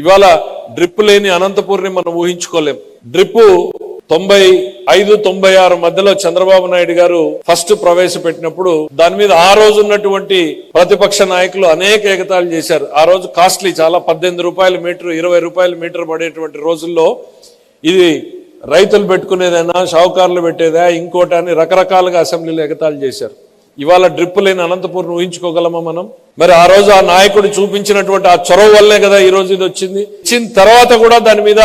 ఇవాళ డ్రిప్ లేని అనంతపూర్ని మనం ఊహించుకోలేం. డ్రిప్ 95-96 మధ్యలో చంద్రబాబు నాయుడు గారు ఫస్ట్ ప్రవేశపెట్టినప్పుడు దాని మీద ఆ రోజు ఉన్నటువంటి ప్రతిపక్ష నాయకులు అనేక ఎగతాళి చేశారు. ఆ రోజు కాస్ట్లీ, చాలా 18 రూపాయల మీటర్, 20 రూపాయల మీటర్ పడేటువంటి రోజుల్లో ఇది రైతులు పెట్టుకునేదైనా, షావుకారులు పెట్టేదా, ఇంకోటి అని రకరకాలుగా అసెంబ్లీలో ఎగతాళి చేశారు. ఇవాళ డ్రిప్ లేని అనంతపూర్ని ఊహించుకోగలమా మనం? మరి ఆ రోజు ఆ నాయకుడు చూపించినటువంటి ఆ చొరవ వల్లే కదా ఈ రోజు ఇది వచ్చింది. ఇచ్చిన తర్వాత కూడా దాని మీద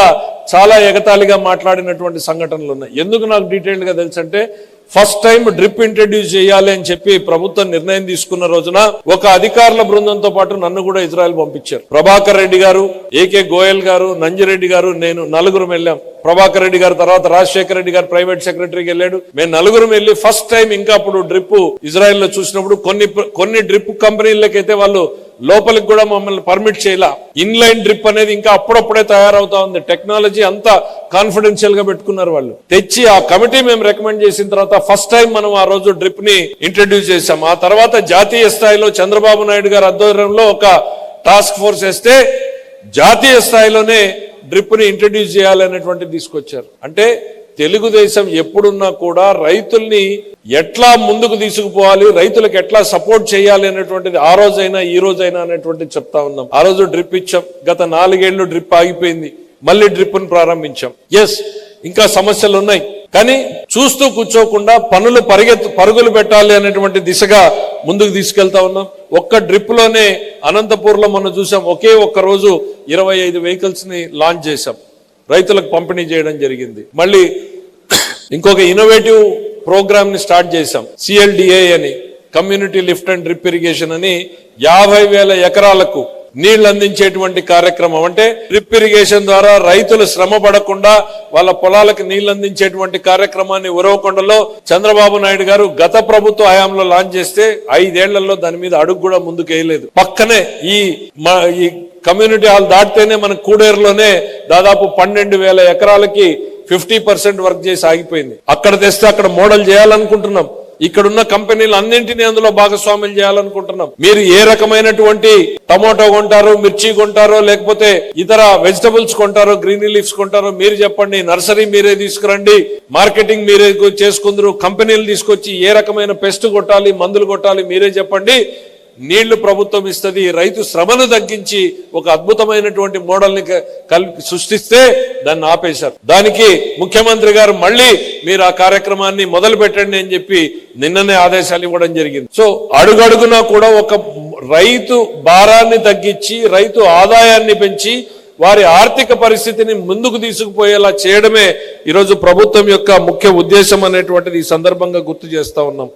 చాలా ఎగతాళిగా మాట్లాడినటువంటి సంఘటనలు ఉన్నాయి. ఎందుకు నాకు డీటెయిల్డ్ గా తెలుసంటే, ఫస్ట్ టైం డ్రిప్ ఇంట్రడ్యూస్ చేయాలి అని చెప్పి ప్రభుత్వం నిర్ణయం తీసుకున్న రోజున ఒక అధికారుల బృందంతో పాటు నన్ను కూడా ఇజ్రాయెల్ పంపించారు. ప్రభాకర్ రెడ్డి గారు, ఏకే గోయల్ గారు, నంజిరెడ్డి గారు, నేను నలుగురం వెళ్ళాం. ప్రభాకర్ రెడ్డి గారు తర్వాత రాజశేఖర రెడ్డి గారు ప్రైవేట్ సెక్రటరీకి వెళ్ళాడు. మేము నలుగురం వెళ్ళి ఫస్ట్ టైం, ఇంకా అప్పుడు డ్రిప్ ఇజ్రాయెల్ లో చూసినప్పుడు కొన్ని డ్రిప్ కంపెనీలకైతే వాళ్ళు లోపలికి కూడా మమ్మల్ని పర్మిట్ చేయాల. ఇన్లైన్ డ్రిప్ అనేది ఇంకా అప్పుడప్పుడే తయారవుతా ఉంది. టెక్నాలజీ అంతా కాన్ఫిడెన్షియల్ గా పెట్టుకున్నారు వాళ్ళు. తెచ్చి ఆ కమిటీ మేము రికమెండ్ చేసిన తర్వాత ఫస్ట్ టైం మనం ఆ రోజు డ్రిప్ ని ఇంట్రడ్యూస్ చేశాం. ఆ తర్వాత జాతీయ స్థాయిలో చంద్రబాబు నాయుడు గారి ఆధ్వర్యంలో ఒక టాస్క్ ఫోర్స్ వేస్తే జాతీయ స్థాయిలోనే డ్రిప్ ని ఇంట్రడ్యూస్ చేయాలనేటువంటిది తీసుకొచ్చారు. అంటే తెలుగుదేశం ఎప్పుడున్నా కూడా రైతుల్ని ఎట్లా ముందుకు తీసుకుపోవాలి, రైతులకు ఎట్లా సపోర్ట్ చేయాలి అనేటువంటిది ఆ రోజైనా ఈ రోజైనా అనేటువంటిది చెప్తా ఉన్నాం. ఆ రోజు డ్రిప్ ఇచ్చాం. గత 4 ఏళ్లు డ్రిప్ ఆగిపోయింది. మళ్ళీ డ్రిప్ ను ప్రారంభించాం. ఎస్, ఇంకా సమస్యలు ఉన్నాయి, కానీ చూస్తూ కూర్చోకుండా పరుగులు పెట్టాలి అనేటువంటి దిశగా ముందుకు తీసుకెళ్తా ఉన్నాం. ఒక్క డ్రిప్ లోనే అనంతపూర్ లో మనం చూసాం, ఒకే ఒక్క రోజు 25 వెహికల్స్ ని లాంచ్ చేశాం, రైతులకు పంపిణీ చేయడం జరిగింది. మళ్ళీ ఇంకొక ఇన్నోవేటివ్ ప్రోగ్రామ్ ని స్టార్ట్ చేశాం, CLDA అని, community lift and drip irrigation అని. 50,000 ఎకరాలకు నీళ్లు అందించేటువంటి కార్యక్రమం. అంటే డ్రిప్ ఇరిగేషన్ ద్వారా రైతులు శ్రమ పడకుండా వాళ్ళ పొలాలకు నీళ్లు అందించేటువంటి కార్యక్రమాన్ని ఉరవకొండలో చంద్రబాబు నాయుడు గారు గత ప్రభుత్వ హయాంలో లాంచ్ చేస్తే 5 ఏళ్లలో దాని మీద అడుగు కూడా ముందుకు వేయలేదు. పక్కనే ఈ కమ్యూనిటీ హాల్ దాటితేనే మన కూడేరులోనే దాదాపు 12,000 ఎకరాలకి 50% వర్క్ చేసి ఆగిపోయింది. అక్కడ తెస్తే అక్కడ మోడల్ చేయాలనుకుంటున్నాం. ఇక్కడున్న కంపెనీలు అన్నింటినీ అందులో భాగస్వామ్యం చేయాలనుకుంటున్నాం. మీరు ఏ రకమైనటువంటి టమోటో కొంటారో, మిర్చి కొంటారో, లేకపోతే ఇతర వెజిటబుల్స్ కొంటారో, గ్రీన్ లీఫ్స్ కొంటారో మీరు చెప్పండి. నర్సరీ మీరే తీసుకురండి, మార్కెటింగ్ మీరే చేసుకుందరు, కంపెనీలు తీసుకొచ్చి ఏ రకమైన పెస్ట్ కొట్టాలి, మందులు కొట్టాలి మీరే చెప్పండి. నీళ్లు ప్రభుత్వం ఇస్తుంది. రైతు శ్రమను తగ్గించి ఒక అద్భుతమైనటువంటి మోడల్ ని సృష్టిస్తే దాన్ని ఆపేశారు. దానికి ముఖ్యమంత్రి గారు మళ్ళీ మీరు ఆ కార్యక్రమాన్ని మొదలు పెట్టండి అని చెప్పి నిన్ననే ఆదేశాలు ఇవ్వడం జరిగింది. సో అడుగడుగునా కూడా ఒక రైతు భారాన్ని తగ్గించి, రైతు ఆదాయాన్ని పెంచి, వారి ఆర్థిక పరిస్థితిని ముందుకు తీసుకుపోయేలా చేయడమే ఈరోజు ప్రభుత్వం యొక్క ముఖ్య ఉద్దేశం అనేటువంటిది ఈ సందర్భంగా గుర్తు చేస్తా ఉన్నాం.